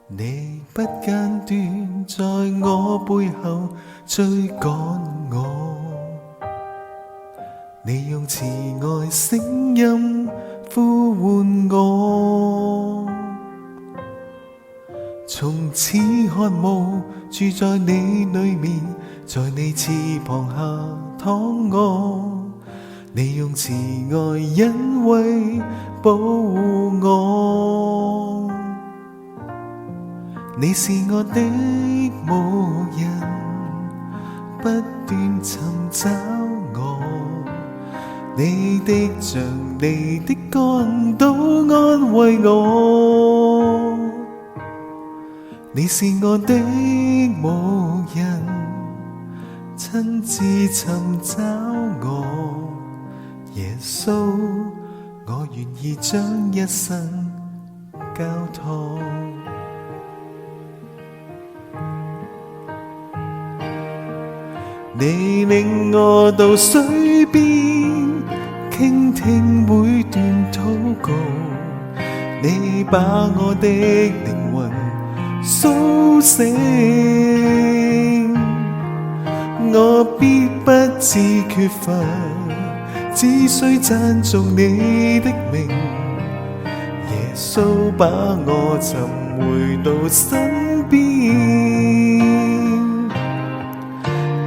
你不間斷在我背後追趕我，你用慈愛聲音呼喚我，從此渴慕住在你裏面，在你翅膀下躺臥，你用慈愛恩惠保護我，你是我的牧人，不斷尋找我，你的杖你的竿都安慰我，你是我的牧人，親自尋找我，耶穌，我願意將一生交託。你領我到水邊，傾聽每段禱告，你把我的靈魂甦醒，我必不致缺乏，只需讚頌你的名，耶穌把我尋回到身邊，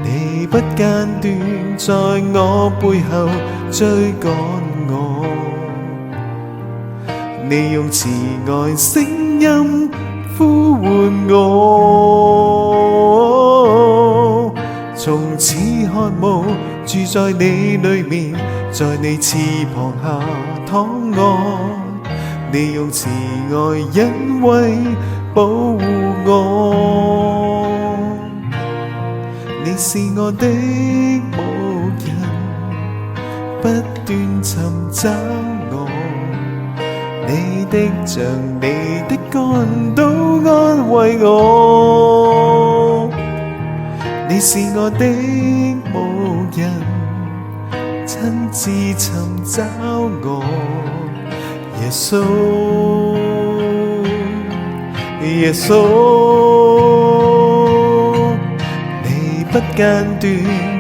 你不間斷在我背後追趕我，你用慈愛聲音呼喚我，從此渴慕住在你裏面，在你翅膀下躺臥，你用慈愛恩惠保護我，你是我的牧人，不斷尋找我，你的杖你的竿都安慰我，你是我的牧人，親自尋找我，耶穌，耶穌，你不間斷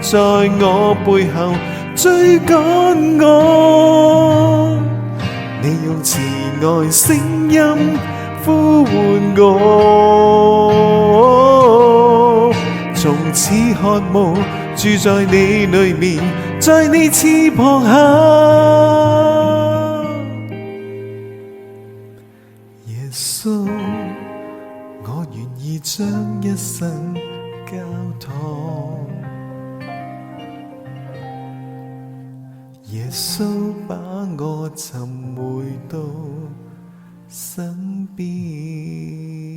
在我背後追趕我，你用慈愛聲音呼喚我，從此渴慕住在你裏面，在你翅膀下，耶穌，我願意將一生交託，耶穌把我尋回到身邊。